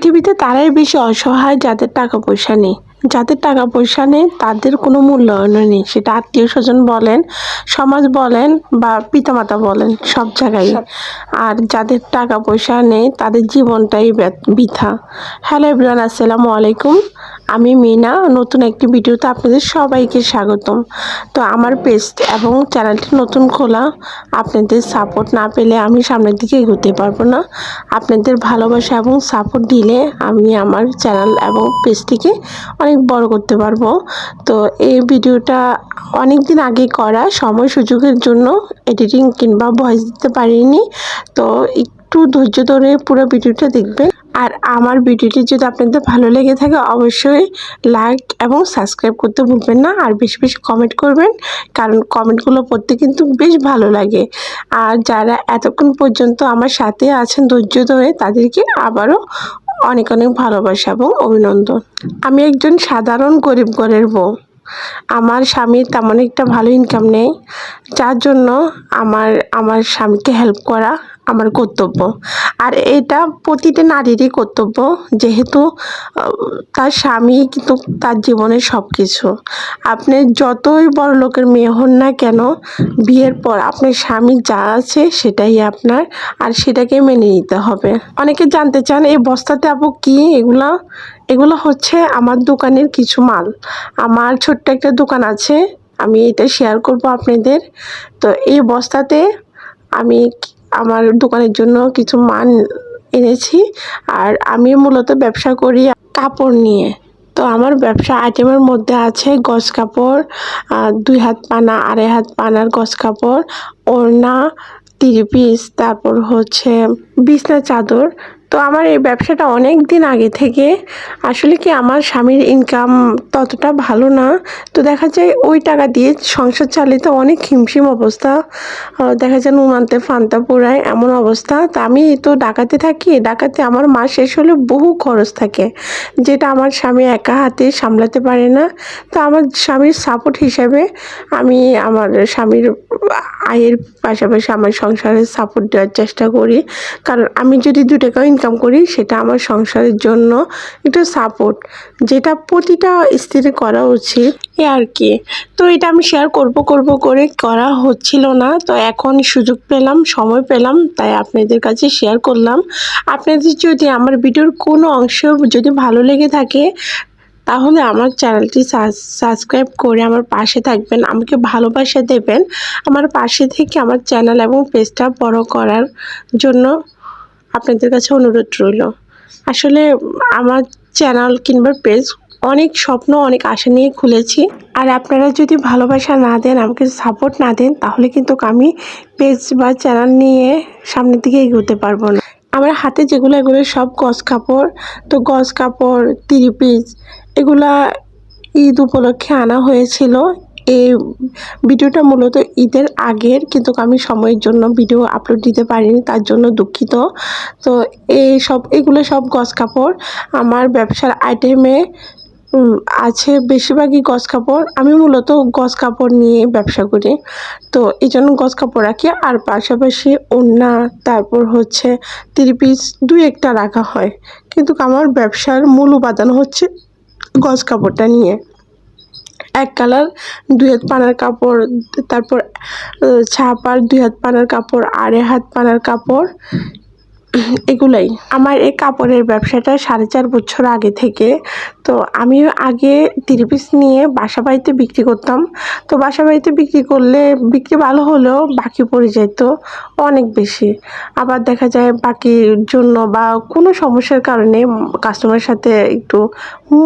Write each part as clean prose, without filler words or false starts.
পৃথিবীতে তারাই বেশি অসহায় যাদের টাকা পয়সা নেই। যাদের টাকা পয়সা নেই তাদের কোনো মূল্যায়নও নেই, সেটা আত্মীয় স্বজন বলেন, সমাজ বলেন বা পিতামাতা বলেন, সব জায়গায়। আর যাদের টাকা পয়সা নেই তাদের জীবনটাই বৃথা। হ্যালো এভরিওয়ান, আসসালামু আলাইকুম। আমি মিনা, নতুন একটি ভিডিওতে আপনাদের সবাইকে স্বাগতম। তো আমার পেজ এবং চ্যানেলটি নতুন খোলা, আপনাদের সাপোর্ট না পেলে আমি সামনের দিকে এগোতে পারবো না। আপনাদের ভালোবাসা এবং সাপোর্ট দিলে আমি আমার চ্যানেল এবং পেজটিকে অনেক বড় করতে পারবো। তো এই ভিডিওটা অনেক দিন আগে করা, সময় সুযোগের জন্য এডিটিং কিংবা ভয়েস দিতে পারিনি। তো একটু ধৈর্য ধরে পুরো ভিডিওটা দেখবেন। আর আমার ভিডিওটি যদি আপনাদের ভালো লেগে থাকে অবশ্যই লাইক এবং সাবস্ক্রাইব করতে ভুলবেন না। আর বেশি বেশি কমেন্ট করবেন, কারণ কমেন্টগুলো পড়তে কিন্তু বেশ ভালো লাগে। আর যারা এতক্ষণ পর্যন্ত আমার সাথে আছেন ধৈর্য ধরে, তাদেরকে আবারও অনেক অনেক ভালোবাসা এবং অভিনন্দন। আমি একজন সাধারণ গরিব ঘরের বউ। আমার স্বামীর তেমন একটা ভালো ইনকাম নেই, যার জন্য আমার স্বামীকে হেল্প করা আমার কর্তব্য। আর এটা প্রতিটা নারীরই কর্তব্য, যেহেতু তার স্বামী কিন্তু তার জীবনের সব কিছু। আপনি যতই বড় লোকের মেয়ে হন না কেন, বিয়ের পর আপনার স্বামী যা আছে সেটাই আপনার, আর সেটাকে মেনে নিতে হবে। অনেকে জানতে চান এই বস্তাতে আপু কি এগুলো হচ্ছে আমার দোকানের কিছু মাল। আমার ছোট্ট একটা দোকান আছে, আমি এটা শেয়ার করব আপনাদের। তো এই বস্তাতে আমি আমার দোকানের জন্য কিছু মাল এনেছি। আর আমি মূলত ব্যবসা করি কাপড় নিয়ে। তো আমার ব্যবসা আইটেমের মধ্যে আছে গজ কাপড়, 2 হাত পানা, 2.5 হাত পানার গজ কাপড়, ওড়না, 3 পিস, তারপর হচ্ছে বিছনা চাদর। তো আমার এই ব্যবসাটা অনেক দিন আগে থেকে, আসলে কি আমার স্বামীর ইনকাম ততটা ভালো না। তো দেখা যায় ওই টাকা দিয়ে সংসার চালিয়ে অনেক হিমশিম অবস্থা। দেখা যায় নুন আনতে ফান্তা পোড়ায় এমন অবস্থা। তা আমি তো ঢাকাতে থাকি, ঢাকাতে আমার মাস শেষ হলে বহু খরচ থাকে, যেটা আমার স্বামী একা হাতে সামলাতে পারে না। তো আমার স্বামীর সাপোর্ট হিসাবে আমি আমার স্বামীর আয়ের পাশাপাশি আমার সংসারের সাপোর্ট দেওয়ার চেষ্টা করি। কারণ আমি যদি 2 টাকাও ইনকাম করি সেটা আমার সংসারের জন্য একটু সাপোর্ট, যেটা প্রতিটা স্ত্রীর করা উচিত, এ আর কি। তো এটা আমি শেয়ার করব করে করা হচ্ছিল না। তো এখন সুযোগ পেলাম, সময় পেলাম, তাই আপনাদের কাছে শেয়ার করলাম। আপনাদের যদি আমার ভিডিওর কোনো অংশ যদি ভালো লেগে থাকে তাহলে আমার চ্যানেলটি সাবস্ক্রাইব করে আমার পাশে থাকবেন, আমাকে ভালোবাসা দেবেন। আমার পাশে থেকে আমার চ্যানেল এবং পেজটা বড় করার জন্য আপনাদের কাছে অনুরোধ রইল। আসলে আমার চ্যানেল কিংবা পেজ অনেক স্বপ্ন, অনেক আশা নিয়ে খুলেছি। আর আপনারা যদি ভালোবাসা না দেন, আমাকে সাপোর্ট না দেন, তাহলে কিন্তু আমি পেজ বা চ্যানেল নিয়ে সামনের দিকে এগোতে পারবো না। আমার হাতে এগুলো সব গজ কাপড়। তো গজ কাপড় 3 পিস এগুলা ঈদ উপলক্ষে আনা হয়েছিল। এই ভিডিওটা মূলত ঈদের আগের, কিন্তু আমি সময়ের জন্য ভিডিও আপলোড দিতে পারিনি, তার জন্য দুঃখিত। তো এগুলো সব গজ কাপড় আমার ব্যবসার আইটেমে আছে, বেশিরভাগই গজ কাপড়। আমি মূলত গজ কাপড় নিয়ে ব্যবসা করি, তো এই জন্য গজ কাপড় রাখি। আর পাশাপাশি ওড়না, তারপর হচ্ছে 3 পিস 2-একটা রাখা হয়, কিন্তু আমার ব্যবসার মূল উপাদান হচ্ছে গজ কাপড়টা নিয়ে। 1 কালার 2 হাত পানার কাপড়, তারপর ছাপার 2 হাত পানার কাপড়, 2.5 হাত পানার কাপড়, এগুলাই। আমার এই কাপড়ের ব্যবসাটা 4.5 বছর আগে থেকে। তো আমি আগে 3 পিস নিয়ে বাসা বাড়িতে বিক্রি করতাম। তো বাসা বাড়িতে বিক্রি করলে বিক্রি ভালো হলেও বাকি পড়ে যেত অনেক বেশি। আবার দেখা যায় বাকির জন্য বা কোনো সমস্যার কারণে কাস্টমারের সাথে একটু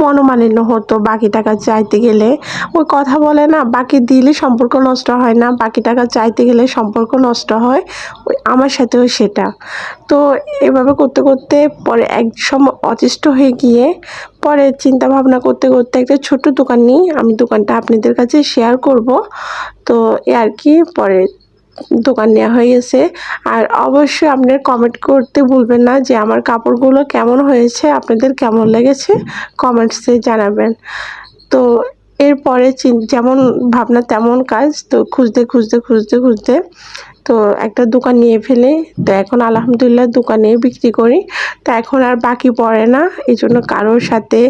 মনোমালিন্য হতো। বাকি টাকা চাইতে গেলে ওই কথা বলে না, বাকি দিলে সম্পর্ক নষ্ট হয় না, বাকি টাকা চাইতে গেলে সম্পর্ক নষ্ট হয়। ওই আমার সাথেও সেটা। তো এভাবে করতে করতে পরে এক সময় অতিষ্ঠ হয়ে গিয়ে পরে চিন্তা ভাবনা করতে করতে একটা ছোট্ট দোকান নিই। আমি দোকানটা আপনাদের কাছে শেয়ার করব। তো এ আর কি, পরে দোকান নেওয়া হয়ে গেছে। আর অবশ্যই আপনারা কমেন্ট করতে ভুলবেন না যে আমার কাপড়গুলো কেমন হয়েছে, আপনাদের কেমন লেগেছে কমেন্টসে জানাবেন। তো এরপরে যেমন ভাবনা তেমন কাজ। তো খুঁজতে তো একটা দোকান নিয়ে ফেলে, তো এখন আলহামদুলিল্লাহ দোকানে বিক্রি করি। তো এখন আর বাকি পড়ে না, এই জন্য কারোর সাথে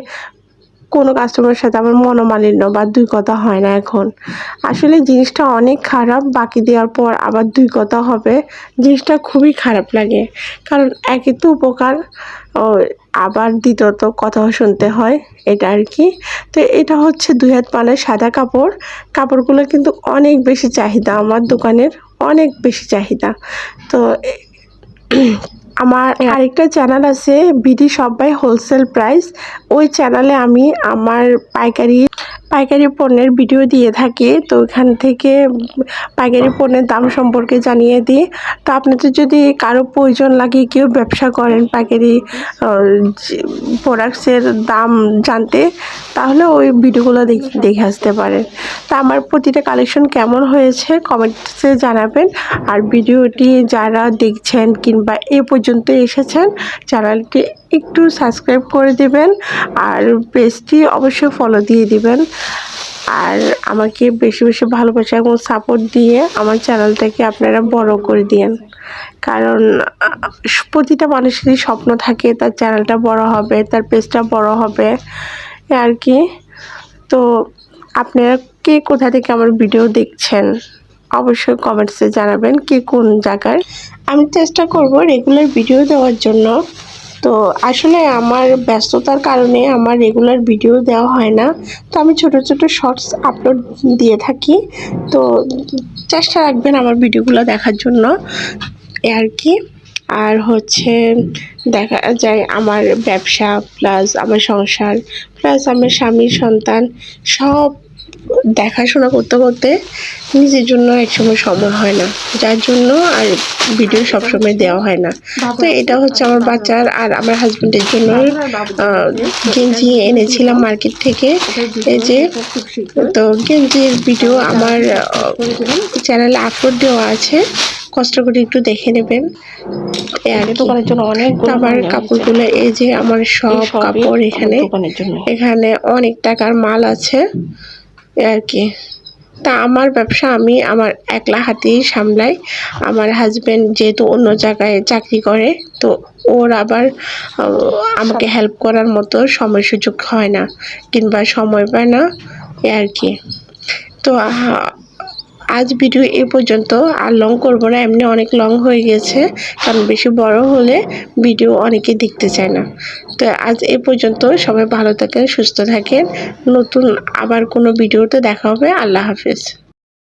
কোনো কাস্টমারের সাথে আমার মনোমালিন্য বা দুই কথা হয় না এখন। আসলে জিনিসটা অনেক খারাপ, বাকি দেওয়ার পর আবার দুই কথা হবে, জিনিসটা খুবই খারাপ লাগে। কারণ একে তো উপকার, ও আবার দ্বিতীয়ত কথাও শুনতে হয়, এটা আর কি। তো এটা হচ্ছে 2 হাত পানার সাদা কাপড়। কাপড়গুলো কিন্তু অনেক বেশি চাহিদা আমার দোকানের, অনেক বেশি চাহিদা। তো আমার আরেকটা চ্যানেল আছে BD shop by wholesale price. ওই চ্যানেলে আমি আমার পাইকারি পণ্যের ভিডিও দিয়ে থাকি। তো ওখান থেকে পাইকারি পণ্যের দাম সম্পর্কে জানিয়ে দিই। তো আপনাদের যদি কারো প্রয়োজন লাগে, কেউ ব্যবসা করেন পাইকারি প্রোডাক্টসের দাম জানতে, তাহলে ওই ভিডিওগুলো দেখে আসতে পারেন। তা আমার প্রতিটা কালেকশন কেমন হয়েছে কমেন্টসে জানাবেন। আর ভিডিওটি যারা দেখছেন কিংবা এ পর্যন্ত এসেছেন, চ্যানেলটি একটু সাবস্ক্রাইব করে দিবেন আর পেজটি অবশ্যই ফলো দিয়ে দিবেন। আর আমাকে বেশি বেশি ভালোবাসা এবং সাপোর্ট দিয়ে আমার চ্যানেলটাকে আপনারা বড় করে দিয়েন। কারণ প্রতিটা মানুষেরই স্বপ্ন থাকে তার চ্যানেলটা বড় হবে, তার পেজটা বড় হবে আর কি। তো আপনারা কে কোথা থেকে আমার ভিডিও দেখছেন অবশ্যই কমেন্টসে জানাবেন, কে কোন জায়গায়। আমি চেষ্টা করব রেগুলার ভিডিও দেওয়ার জন্য। তো আসলে আমার ব্যস্ততার কারণে আমার রেগুলার ভিডিও দেওয়া হয় না। তো আমি ছোট ছোট শর্টস আপলোড দিয়ে থাকি। তো চেষ্টা রাখবেন আমার ভিডিওগুলো দেখার জন্য আর কি। আর হচ্ছে দেখা যায় আমার ব্যবসা প্লাস আমার সংসার প্লাস আমার স্বামীর সন্তান সব দেখাশোনা করতে করতে নিজের জন্য একসময় সময় হয় না, যার জন্য আর ভিডিও সবসময় দেওয়া হয় না। তো এটা হচ্ছে আমার বাচ্চার আর আমার হাজবেন্ডের জন্য গেঞ্জি এনেছিলাম মার্কেট থেকে। এই যে, তো গেঞ্জির ভিডিও আমার চ্যানেলে আপলোড দেওয়া আছে, কষ্ট করে একটু দেখে নেবেন। দোকানের জন্য অনেক আমার কাপড়গুলো, এই যে আমার সব কাপড় এখানে অনেক টাকার মাল আছে আর কি। তা আমার ব্যবসা আমি আমার একলা হাতেই সামলাই। আমার হাজবেন্ড যেহেতু অন্য জায়গায় চাকরি করে, তো ওর আবার আমাকে হেল্প করার মতো সময় সুযোগ হয় না কিংবা সময় পায় না আর কি। তো আজ ভিডিও এ পর্যন্ত, আর লং করবো না, এমনি অনেক লং হয়ে গেছে। কারণ বেশি বড় হলে ভিডিও অনেকে দেখতে চায় না। তো আজ এ পর্যন্ত, সবাই ভালো থাকেন, সুস্থ থাকেন। নতুন আবার কোনো ভিডিওতে দেখা হবে। আল্লাহ হাফেজ।